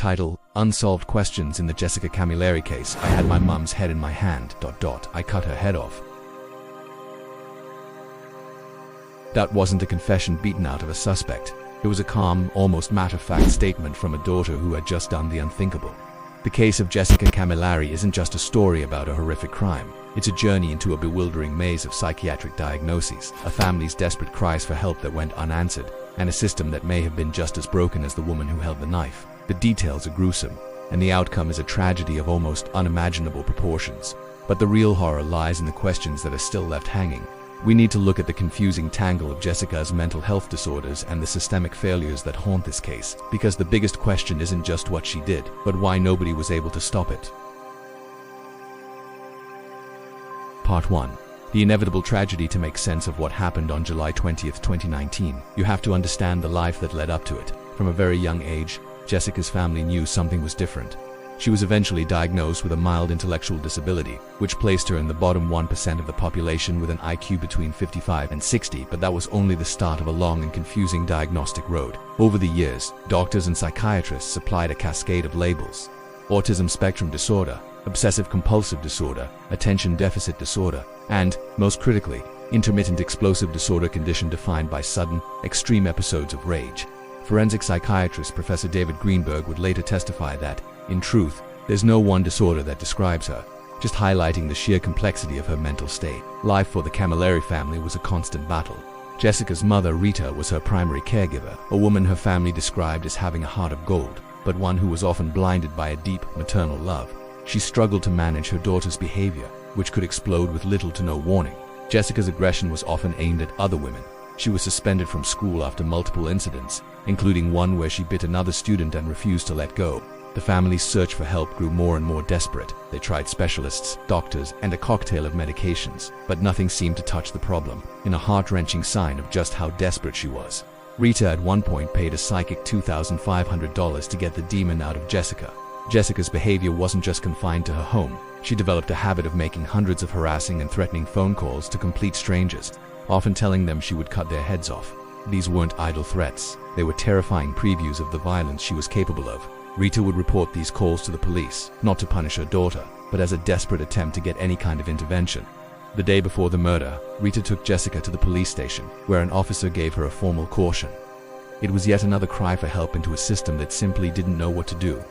Title: Unsolved Questions in the Jessica Camilleri Case. I had my mum's head in my hand. I cut her head off. That wasn't a confession beaten out of a suspect. It was a calm, almost matter-of-fact statement from a daughter who had just done the unthinkable. The case of Jessica Camilleri isn't just a story about a horrific crime. It's a journey into a bewildering maze of psychiatric diagnoses, a family's desperate cries for help that went unanswered, and a system that may have been just as broken as the woman who held the knife. The details are gruesome, and the outcome is a tragedy of almost unimaginable proportions. But the real horror lies in the questions that are still left hanging. We need to look at the confusing tangle of Jessica's mental health disorders and the systemic failures that haunt this case, because the biggest question isn't just what she did, but why nobody was able to stop it. Part 1. The inevitable tragedy. To make sense of what happened on July 20th, 2019, you have to understand the life that led up to it. From a very young age, Jessica's family knew something was different. She was eventually diagnosed with a mild intellectual disability, which placed her in the bottom 1% of the population with an IQ between 55 and 60, but that was only the start of a long and confusing diagnostic road. Over the years, doctors and psychiatrists applied a cascade of labels: autism spectrum disorder, obsessive-compulsive disorder, attention deficit disorder, and, most critically, intermittent explosive disorder, condition defined by sudden, extreme episodes of rage. Forensic psychiatrist Professor David Greenberg would later testify that, in truth, there's no one disorder that describes her, just highlighting the sheer complexity of her mental state. Life for the Camilleri family was a constant battle. Jessica's mother, Rita, was her primary caregiver, a woman her family described as having a heart of gold, but one who was often blinded by a deep maternal love. She struggled to manage her daughter's behavior, which could explode with little to no warning. Jessica's aggression was often aimed at other women. She was suspended from school after multiple incidents, including one where she bit another student and refused to let go. The family's search for help grew more and more desperate. They tried specialists, doctors, and a cocktail of medications, but nothing seemed to touch the problem, in a heart-wrenching sign of just how desperate she was. Rita at one point paid a psychic $2,500 to get the demon out of Jessica. Jessica's behavior wasn't just confined to her home. She developed a habit of making hundreds of harassing and threatening phone calls to complete strangers, often telling them she would cut their heads off. These weren't idle threats. They were terrifying previews of the violence she was capable of. Rita would report these calls to the police, not to punish her daughter, but as a desperate attempt to get any kind of intervention. The day before the murder, Rita took Jessica to the police station, where an officer gave her a formal caution. It was yet another cry for help into a system that simply didn't know what to do.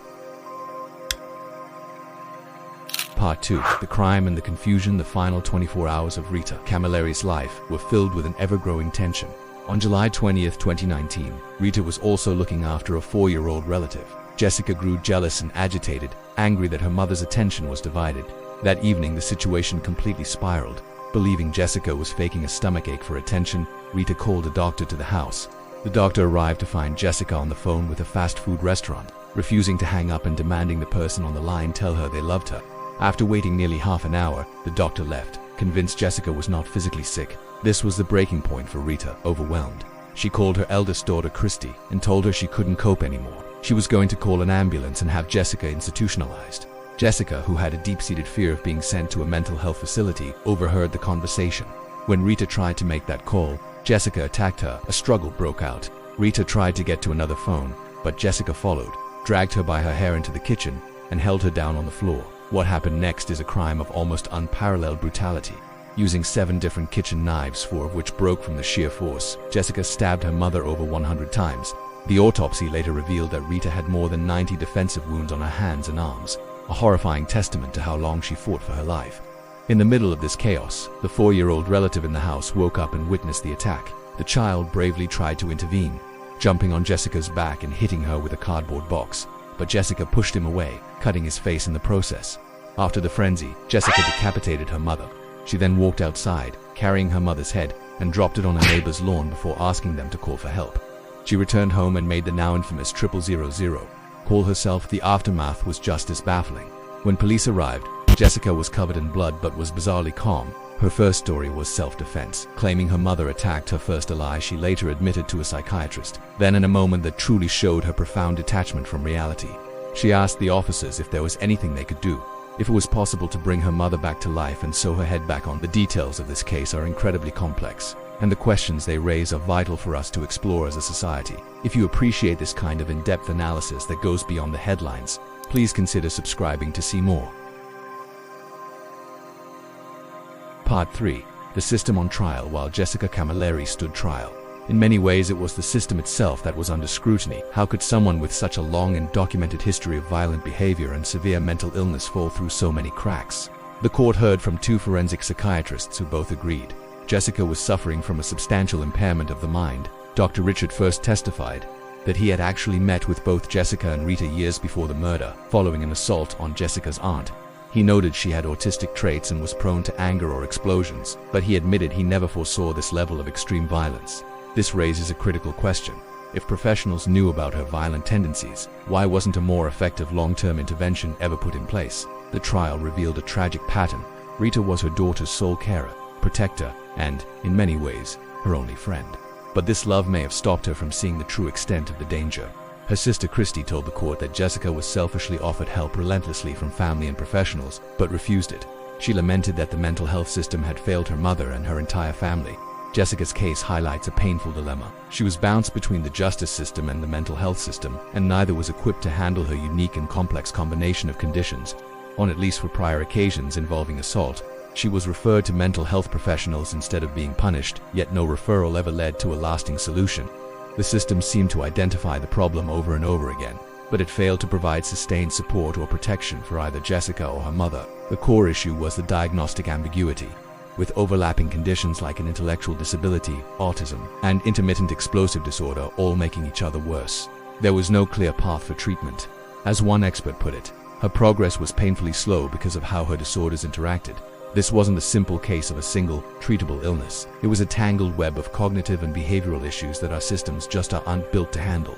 Part 2. The crime and the confusion. The final 24 hours of Rita Camilleri's life were filled with an ever-growing tension. On July 20th, 2019, Rita was also looking after a 4-year-old relative. Jessica grew jealous and agitated, angry that her mother's attention was divided. That evening, the situation completely spiraled. Believing Jessica was faking a stomachache for attention, Rita called a doctor to the house. The doctor arrived to find Jessica on the phone with a fast food restaurant, refusing to hang up and demanding the person on the line tell her they loved her. After waiting nearly half an hour, the doctor left, convinced Jessica was not physically sick. This was the breaking point for Rita, overwhelmed. She called her eldest daughter, Christy, and told her she couldn't cope anymore. She was going to call an ambulance and have Jessica institutionalized. Jessica, who had a deep-seated fear of being sent to a mental health facility, overheard the conversation. When Rita tried to make that call, Jessica attacked her. A struggle broke out. Rita tried to get to another phone, but Jessica followed, dragged her by her hair into the kitchen, and held her down on the floor. What happened next is a crime of almost unparalleled brutality. Using 7 different kitchen knives, 4 of which broke from the sheer force, Jessica stabbed her mother over 100 times. The autopsy later revealed that Rita had more than 90 defensive wounds on her hands and arms, a horrifying testament to how long she fought for her life. In the middle of this chaos, the 4-year-old relative in the house woke up and witnessed the attack. The child bravely tried to intervene, jumping on Jessica's back and hitting her with a cardboard box, but Jessica pushed him away, cutting his face in the process. After the frenzy, Jessica decapitated her mother. She then walked outside, carrying her mother's head, and dropped it on a neighbor's lawn before asking them to call for help. She returned home and made the now infamous 0000 call herself. The aftermath was just as baffling. When police arrived, Jessica was covered in blood but was bizarrely calm. Her first story was self-defense, claiming her mother attacked her. First a lie she later admitted to a psychiatrist. Then, in a moment that truly showed her profound detachment from reality, she asked the officers if there was anything they could do, if it was possible to bring her mother back to life and sew her head back on. The details of this case are incredibly complex. and the questions they raise are vital for us to explore as a society. If you appreciate this kind of in-depth analysis that goes beyond the headlines, please consider subscribing to see more. Part 3. The system on trial while Jessica Camilleri stood trial. In many ways, it was the system itself that was under scrutiny. How could someone with such a long and documented history of violent behavior and severe mental illness fall through so many cracks? The court heard from 2 forensic psychiatrists who both agreed Jessica was suffering from a substantial impairment of the mind. Dr. Richard first testified that he had actually met with both Jessica and Rita years before the murder, following an assault on Jessica's aunt. He noted she had autistic traits and was prone to anger or explosions, but he admitted he never foresaw this level of extreme violence. This raises a critical question. If professionals knew about her violent tendencies, why wasn't a more effective long-term intervention ever put in place? The trial revealed a tragic pattern. Rita was her daughter's sole carer, protector, and, in many ways, her only friend. But this love may have stopped her from seeing the true extent of the danger. Her sister Christy told the court that Jessica was selfishly offered help relentlessly from family and professionals, but refused it. She lamented that the mental health system had failed her mother and her entire family. Jessica's case highlights a painful dilemma. She was bounced between the justice system and the mental health system, and neither was equipped to handle her unique and complex combination of conditions. On at least 4 prior occasions involving assault, she was referred to mental health professionals instead of being punished, yet no referral ever led to a lasting solution. The system seemed to identify the problem over and over again, but it failed to provide sustained support or protection for either Jessica or her mother. The core issue was the diagnostic ambiguity, with overlapping conditions like an intellectual disability, autism, and intermittent explosive disorder all making each other worse. There was no clear path for treatment. As one expert put it, her progress was painfully slow because of how her disorders interacted. This wasn't a simple case of a single, treatable illness. It was a tangled web of cognitive and behavioral issues that our systems just aren't built to handle.